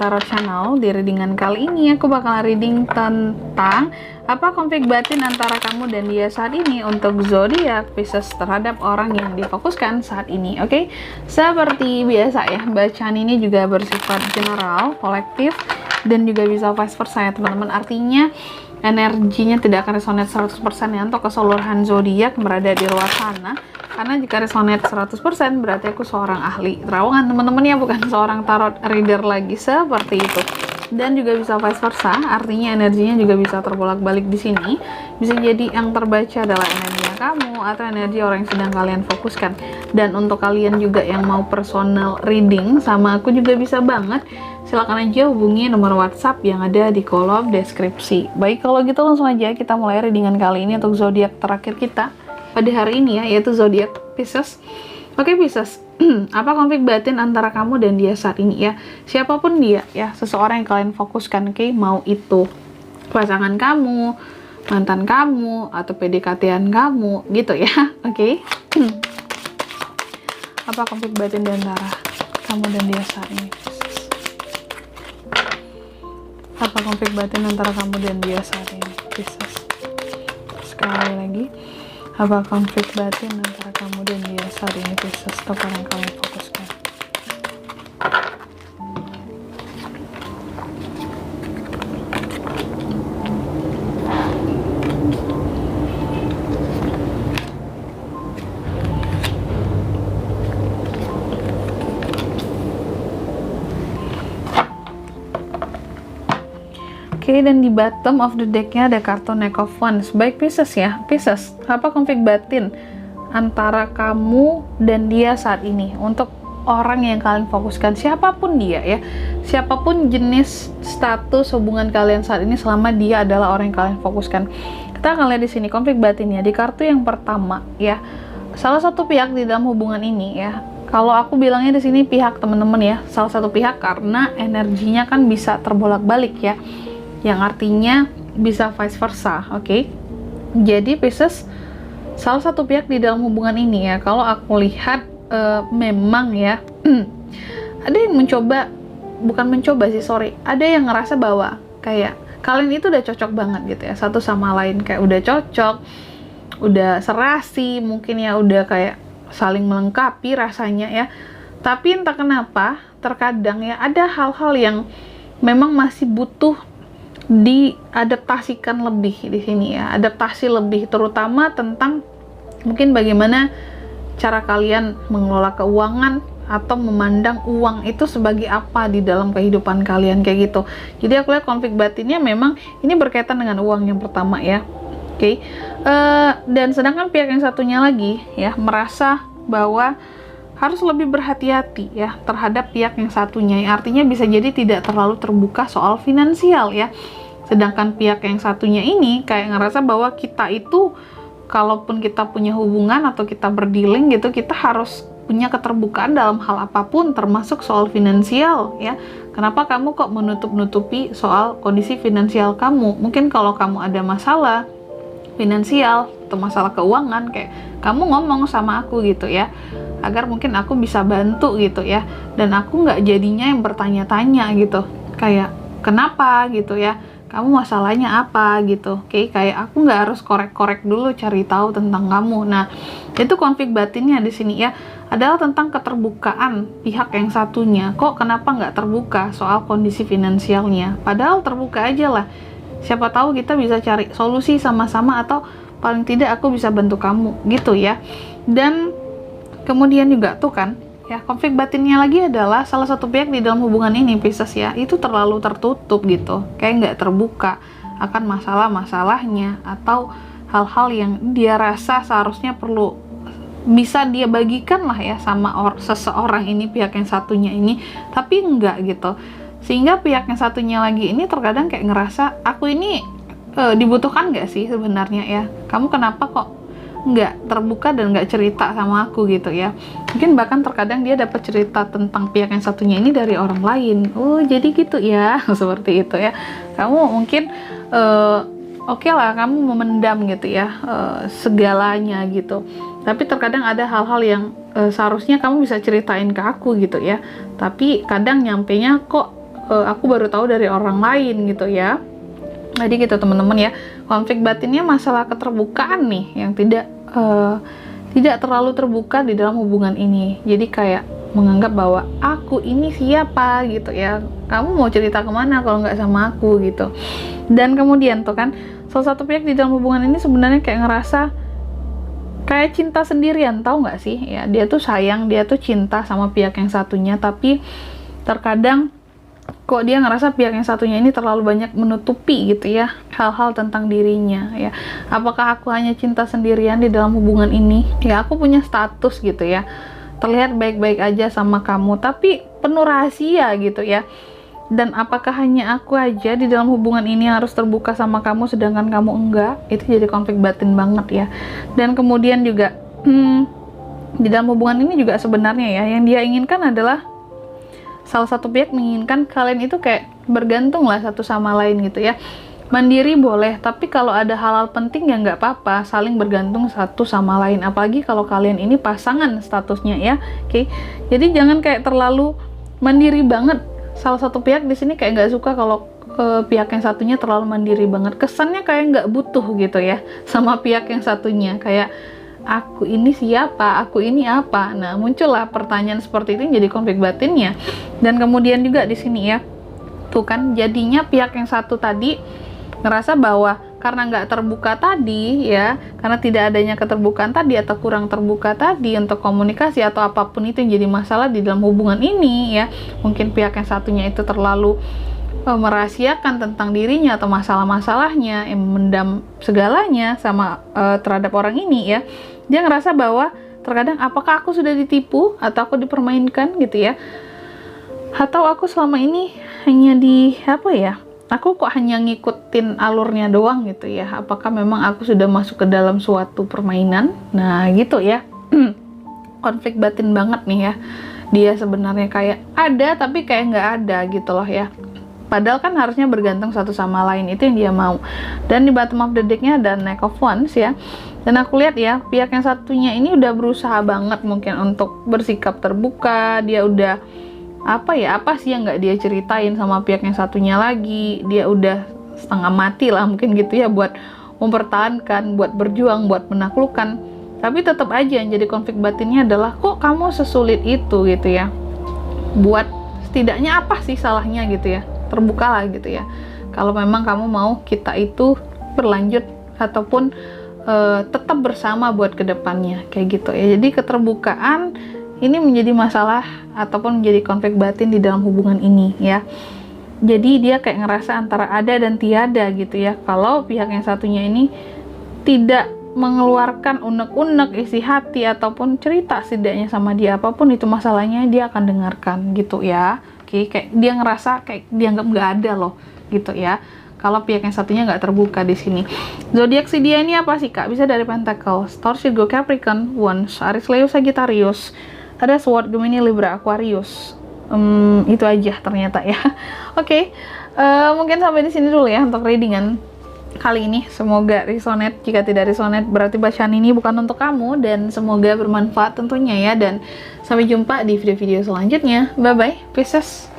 Tarot Channel. Di readingan kali ini aku bakal reading tentang apa konflik batin antara kamu dan dia saat ini untuk zodiak Pisces terhadap orang yang difokuskan saat ini. Oke, seperti biasa ya, bacaan ini juga bersifat general, kolektif, dan juga bisa vice versa ya teman-teman. Artinya energinya tidak akan resonate 100% ya untuk keseluruhan zodiak berada di luar sana. Karena jika resonate 100% berarti aku seorang ahli terawangan teman-teman ya, bukan seorang tarot reader lagi seperti itu. Dan juga bisa vice versa, artinya energinya juga bisa terbolak-balik di sini. Bisa jadi yang terbaca adalah energinya kamu atau energi orang yang sedang kalian fokuskan. Dan untuk kalian juga yang mau personal reading sama aku juga bisa banget. Silahkan aja hubungi nomor WhatsApp yang ada di kolom deskripsi. Baik, kalau gitu langsung aja kita mulai readingan kali ini untuk zodiak terakhir kita pada hari ini ya, yaitu zodiak Pisces. Oke Pisces, apa konflik batin antara kamu dan dia saat ini ya? Siapapun dia ya, seseorang yang kalian fokuskan, oke? Mau itu pasangan kamu, mantan kamu, atau PDKT-an kamu gitu ya, oke? Apa konflik batin di antara kamu dan dia saat ini, Pisces? Apa konflik batin antara kamu dan dia saat ini, Pisces? Sekali lagi, apa konflik batin antara kamu dan dia saat ini, Pisces, atau orang yang kalian fokuskan? Oke, dan di bottom of the decknya ada kartu Knight of Wands. Baik Pisces ya, Pisces, apa konflik batin antara kamu dan dia saat ini untuk orang yang kalian fokuskan, siapapun dia ya, siapapun jenis status hubungan kalian saat ini selama dia adalah orang yang kalian fokuskan. Kita akan lihat di sini konflik batinnya di kartu yang pertama ya. Salah satu pihak di dalam hubungan ini ya, kalau aku bilangnya di sini pihak teman-teman ya, salah satu pihak karena energinya kan bisa terbolak-balik ya, yang artinya bisa vice versa, oke? Jadi Pisces, salah satu pihak di dalam hubungan ini ya, kalau aku lihat memang ya, ada yang mencoba, bukan mencoba sih, sorry, ada yang ngerasa bahwa kayak kalian itu udah cocok banget gitu ya, satu sama lain, kayak udah cocok, udah serasi, mungkin ya udah kayak saling melengkapi rasanya ya. Tapi entah kenapa, terkadang ya ada hal-hal yang memang masih butuh diadaptasikan lebih di sini ya, adaptasi lebih terutama tentang mungkin bagaimana cara kalian mengelola keuangan atau memandang uang itu sebagai apa di dalam kehidupan kalian kayak gitu. Jadi aku lihat konflik batinnya memang ini berkaitan dengan uang yang pertama ya, oke? Dan sedangkan pihak yang satunya lagi ya merasa bahwa harus lebih berhati-hati ya terhadap pihak yang satunya, yang artinya bisa jadi tidak terlalu terbuka soal finansial ya. Sedangkan pihak yang satunya ini kayak ngerasa bahwa kita itu kalaupun kita punya hubungan atau kita berdealing gitu, kita harus punya keterbukaan dalam hal apapun termasuk soal finansial ya. Kenapa kamu kok menutup-nutupi soal kondisi finansial kamu? Mungkin kalau kamu ada masalah finansial atau masalah keuangan, kayak kamu ngomong sama aku gitu ya, agar mungkin aku bisa bantu gitu ya, dan aku nggak jadinya yang bertanya-tanya gitu, kayak kenapa gitu ya, kamu masalahnya apa gitu, oke? Kayak aku nggak harus korek-korek dulu cari tahu tentang kamu. Nah, itu konflik batinnya di sini ya, adalah tentang keterbukaan pihak yang satunya. Kok kenapa nggak terbuka soal kondisi finansialnya? Padahal terbuka aja lah. Siapa tahu kita bisa cari solusi sama-sama, atau paling tidak aku bisa bantu kamu gitu ya. Dan kemudian juga tuh kan ya, konflik batinnya lagi adalah salah satu pihak di dalam hubungan ini Pisces ya, itu terlalu tertutup gitu, kayak nggak terbuka akan masalah-masalahnya atau hal-hal yang dia rasa seharusnya perlu bisa dia bagikan lah ya sama seseorang ini, pihak yang satunya ini, tapi enggak gitu. Sehingga pihak yang satunya lagi ini terkadang kayak ngerasa, aku ini dibutuhkan nggak sih sebenarnya ya, kamu kenapa kok nggak terbuka dan nggak cerita sama aku gitu ya. Mungkin bahkan terkadang dia dapat cerita tentang pihak yang satunya ini dari orang lain. Oh jadi gitu ya, seperti itu ya. Kamu mungkin oke lah, kamu memendam gitu ya segalanya gitu, tapi terkadang ada hal-hal yang seharusnya kamu bisa ceritain ke aku gitu ya, tapi kadang nyampenya kok aku baru tahu dari orang lain gitu ya. Jadi gitu teman-teman ya, konflik batinnya masalah keterbukaan nih yang tidak terlalu terbuka di dalam hubungan ini. Jadi kayak menganggap bahwa aku ini siapa gitu ya, kamu mau cerita kemana kalau nggak sama aku gitu. Dan kemudian tuh kan salah satu pihak di dalam hubungan ini sebenarnya kayak ngerasa kayak cinta sendirian, tahu nggak sih ya, dia tuh sayang, dia tuh cinta sama pihak yang satunya, tapi terkadang kok dia ngerasa pihak yang satunya ini terlalu banyak menutupi gitu ya hal-hal tentang dirinya ya. Apakah aku hanya cinta sendirian di dalam hubungan ini ya, aku punya status gitu ya, terlihat baik-baik aja sama kamu tapi penuh rahasia gitu ya. Dan apakah hanya aku aja di dalam hubungan ini yang harus terbuka sama kamu sedangkan kamu enggak? Itu jadi konflik batin banget ya. Dan kemudian juga di dalam hubungan ini juga sebenarnya ya, yang dia inginkan adalah salah satu pihak menginginkan kalian itu kayak bergantung lah satu sama lain gitu ya. Mandiri boleh, tapi kalau ada hal-hal penting ya nggak apa-apa, saling bergantung satu sama lain. Apalagi kalau kalian ini pasangan statusnya ya, oke? Jadi jangan kayak terlalu mandiri banget. Salah satu pihak di sini kayak nggak suka kalau pihak yang satunya terlalu mandiri banget. Kesannya kayak nggak butuh gitu ya sama pihak yang satunya. Kayak aku ini siapa, aku ini apa. Nah, muncullah pertanyaan seperti itu jadi konflik batinnya. Dan kemudian juga di sini ya, tuh kan jadinya pihak yang satu tadi ngerasa bahwa karena nggak terbuka tadi ya, karena tidak adanya keterbukaan tadi atau kurang terbuka tadi untuk komunikasi atau apapun itu yang jadi masalah di dalam hubungan ini ya, mungkin pihak yang satunya itu terlalu merahasiakan tentang dirinya atau masalah-masalahnya, yang mendam segalanya sama terhadap orang ini ya. Dia ngerasa bahwa terkadang apakah aku sudah ditipu atau aku dipermainkan gitu ya, atau aku selama ini hanya aku kok hanya ngikutin alurnya doang gitu ya, apakah memang aku sudah masuk ke dalam suatu permainan. Nah gitu ya, konflik batin banget nih ya, dia sebenarnya kayak ada tapi kayak nggak ada gitu loh ya, padahal kan harusnya bergantung satu sama lain, itu yang dia mau. Dan di bottom of the deck-nya ada Knight of Wands ya, dan aku lihat ya pihak yang satunya ini udah berusaha banget mungkin untuk bersikap terbuka. Dia udah apa sih yang nggak dia ceritain sama pihak yang satunya lagi. Dia udah setengah mati lah mungkin gitu ya buat mempertahankan, buat berjuang, buat menaklukkan. Tapi tetap aja yang jadi konflik batinnya adalah kok kamu sesulit itu gitu ya, buat setidaknya apa sih salahnya gitu ya, terbukalah gitu ya, kalau memang kamu mau kita itu berlanjut ataupun tetap bersama buat kedepannya kayak gitu ya. Jadi keterbukaan ini menjadi masalah ataupun menjadi konflik batin di dalam hubungan ini ya. Jadi dia kayak ngerasa antara ada dan tiada gitu ya, kalau pihak yang satunya ini tidak mengeluarkan unek-unek isi hati ataupun cerita setidaknya sama dia, apapun itu masalahnya dia akan dengarkan gitu ya. Oke, kayak dia ngerasa kayak dianggap nggak ada loh gitu ya, kalau pihak yang satunya nggak terbuka di sini. Zodiak si dia ini apa sih kak? Bisa dari Pentacles, Taurus, Virgo, Capricorn, Wands, Aries, Leo, Sagittarius, ada Sword, Gemini, Libra, Aquarius. Itu aja ternyata ya. Oke, mungkin sampai di sini dulu ya untuk readingan kali ini. Semoga resonate. Jika tidak resonate berarti bacaan ini bukan untuk kamu, dan semoga bermanfaat tentunya ya. Dan sampai jumpa di video-video selanjutnya. Bye bye, Pisces.